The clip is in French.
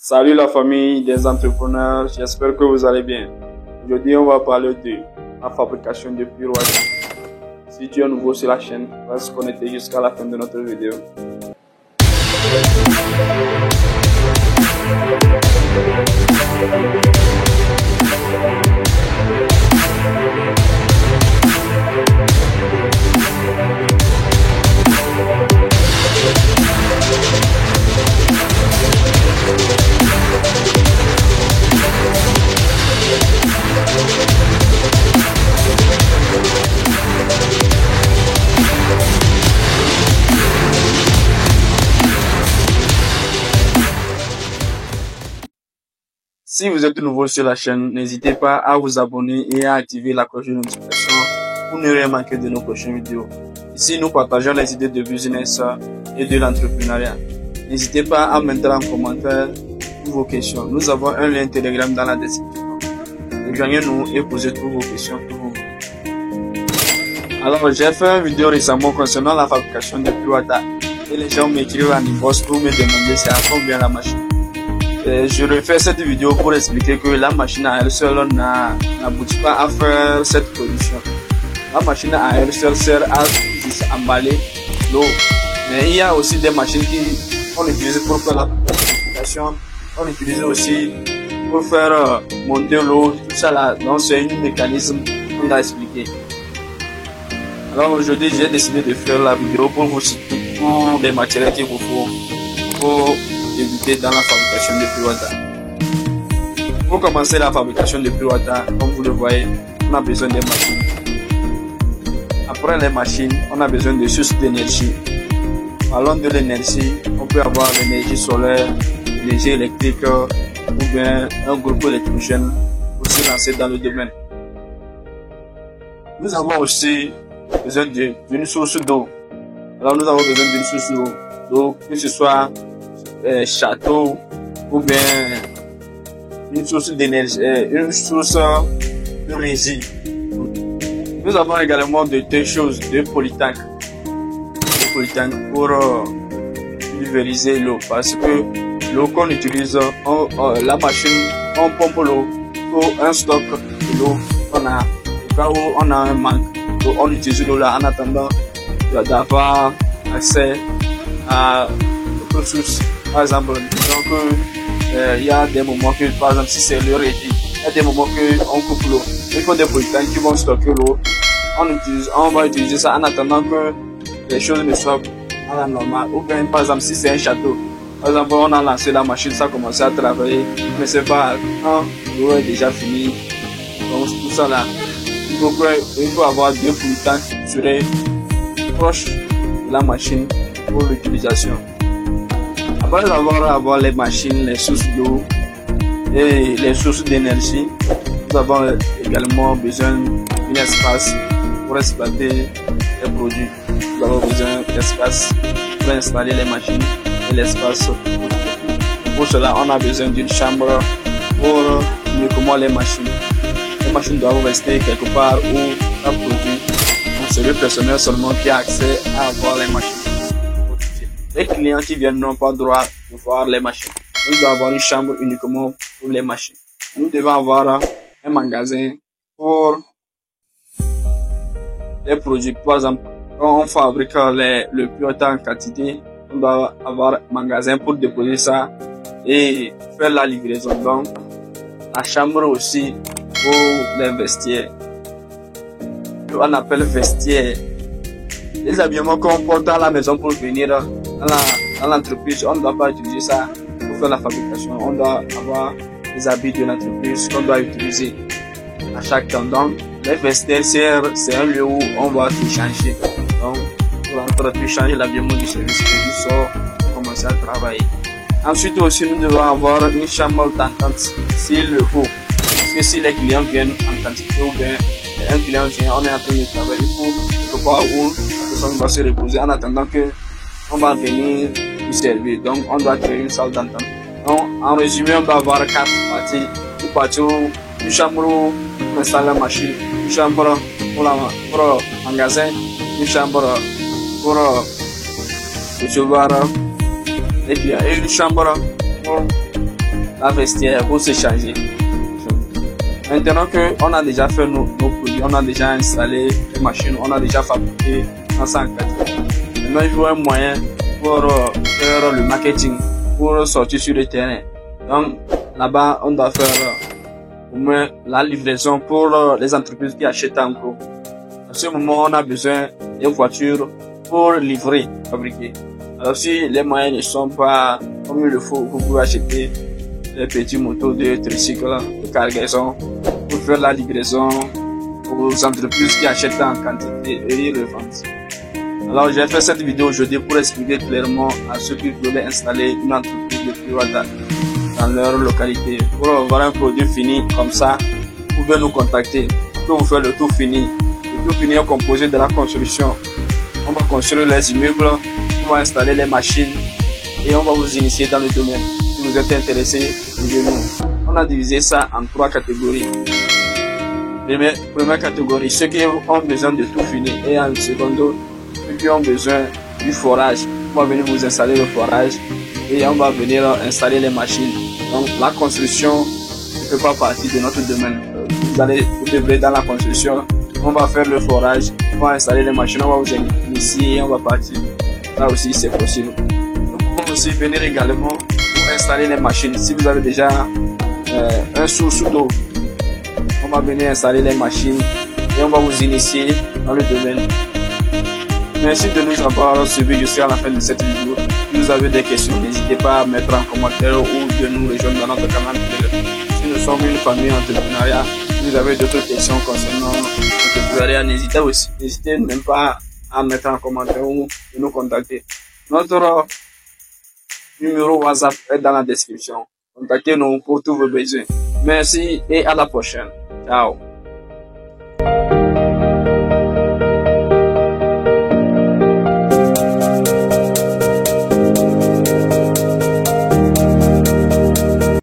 Salut la famille des entrepreneurs, j'espère que vous allez bien. Aujourd'hui, on va parler de la fabrication de Pure Water. Si tu es nouveau sur la chaîne, reste connecté jusqu'à la fin de notre vidéo. Si vous êtes nouveau sur la chaîne, n'hésitez pas à vous abonner et à activer la cloche de notification pour ne rien manquer de nos prochaines vidéos. Ici, nous partageons les idées de business et de l'entrepreneuriat. N'hésitez pas à mettre en commentaire toutes vos questions. Nous avons un lien Telegram dans la description. Rejoignez-nous et posez toutes vos questions que vous voulez. Alors, j'ai fait une vidéo récemment concernant la fabrication de Pure Water et les gens m'écrivent en inbox pour me demander c'est à combien la machine. Je refais cette vidéo pour expliquer que la machine à elle seule n'aboutit pas à faire cette production. La machine à elle seule sert à emballer l'eau. Mais il y a aussi des machines qu'on utilise pour faire la fabrication. On utilise aussi pour faire monter l'eau, tout ça là. Donc c'est un mécanisme qu'on a expliqué. Alors aujourd'hui j'ai décidé de faire la vidéo pour vous citer tous les matériels qu'il vous faut pour débuter dans la fabrication de Pure Water. Pour commencer la fabrication de Pure Water, comme vous le voyez, on a besoin des machines. Après les machines, on a besoin de sources d'énergie. Parlons de l'énergie, on peut avoir l'énergie solaire, l'énergie électrique ou bien un groupe électrogène pour se lancer dans le domaine. Nous avons aussi besoin d'une source d'eau. Alors nous avons besoin d'une source d'eau, que ce soit château ou bien une source d'énergie, une source de régie. Nous avons également deux choses, deux polytanks pour pulvériser l'eau, parce que l'eau qu'on utilise, la machine, on pompe l'eau pour un stock de l'eau qu'on a, au cas où on a un manque, on utilise l'eau là en attendant d'avoir accès à d'autres sources. Par exemple, disons que il y a des moments que, par exemple, si c'est le régie, il y a des moments que on coupe l'eau. Il faut des polytanks qui vont stocker l'eau. On va utiliser ça en attendant que les choses ne soient à la normale. Ou bien, par exemple, si c'est un château, par exemple, on a lancé la machine, ça a commencé à travailler, mais c'est pas quand l'eau est déjà finie. Donc, tout ça là, il faut avoir deux polytanks situés proches de la machine pour l'utilisation. Après avoir les machines, les sources d'eau et les sources d'énergie, nous avons également besoin d'un espace pour exploiter les produits. Nous avons besoin d'espace pour installer les machines et l'espace pour cela, on a besoin d'une chambre pour uniquement les machines. Les machines doivent rester quelque part où un produit. C'est le personnel seulement qui a accès à avoir les machines. Les clients qui viennent n'ont pas le droit de voir les machines. Nous devons avoir une chambre uniquement pour les machines. Nous devons avoir un magasin pour les produits. Par exemple, quand on fabrique le Pure Water en quantité, on doit avoir un magasin pour déposer ça et faire la livraison. Donc, la chambre aussi pour les vestiaires. On appelle vestiaire. Les habillements qu'on porte à la maison pour venir dans l'entreprise, on ne doit pas utiliser ça pour faire la fabrication. On doit avoir les habits de l'entreprise qu'on doit utiliser à chaque temps. Donc, les vestiaires, c'est un lieu où on va tout changer. Donc, pour entrer, tout changer l'habillement du service, du sort, pour commencer à travailler. Ensuite aussi, nous devons avoir une chambre d'entente s'il le faut. Parce que si les clients viennent en quantité ou bien un client vient, on est en train de travailler, il faut quelque part où la personne va se reposer en attendant que on va venir lui servir. Donc, on doit créer une salle d'entente. Donc, en résumé, on doit avoir 4 parties. Une partie où, une chambre où on installe la machine, une chambre pour le magasin, une chambre pour recevoir les clients et une chambre pour la vestiaire pour s'échanger. Maintenant qu'on a déjà fait nos produits, on a déjà installé les machines, on a déjà fabriqué en 104. Maintenant, il faut un moyen pour faire le marketing, pour sortir sur le terrain. Donc, là-bas, on doit faire au moins la livraison pour les entreprises qui achètent en gros. À ce moment, on a besoin d'une voiture pour livrer, fabriquer. Alors, si les moyens ne sont pas comme il le faut, vous pouvez acheter des petits motos de tricycle, de cargaison, pour faire la livraison aux entreprises qui achètent en quantité et ils revendent. Alors, j'ai fait cette vidéo aujourd'hui pour expliquer clairement à ceux qui veulent installer une entreprise de privata dans leur localité. Pour avoir un produit fini comme ça, vous pouvez nous contacter pour vous faire le tout fini. Le tout fini est composé de la construction. On va construire les immeubles, on va installer les machines et on va vous initier dans le domaine. Si vous êtes intéressé, suivez-nous. On a divisé ça en 3 catégories. Première catégorie, ceux qui ont besoin de tout fini, et en seconde, ceux qui ont besoin du forage. On va venir vous installer le forage et on va venir installer les machines. Donc la construction ne fait pas partie de notre domaine. Vous devrez dans la construction, on va faire le forage, on va installer les machines, on va vous initier et on va partir. Là aussi c'est possible. Nous pouvons aussi venir également pour installer les machines. Si vous avez déjà un sous d'eau, on va venir installer les machines et on va vous initier dans le domaine. Merci de nous avoir suivis jusqu'à la fin de cette vidéo. Si vous avez des questions, n'hésitez pas à mettre en commentaire ou de nous rejoindre dans notre canal. Si nous sommes une famille entrepreneuriat, si vous avez d'autres questions concernant l'entrepreneuriat, n'hésitez même pas à mettre en commentaire ou de nous contacter. Notre numéro WhatsApp est dans la description. Contactez-nous pour tous vos besoins. Merci et à la prochaine. Ciao.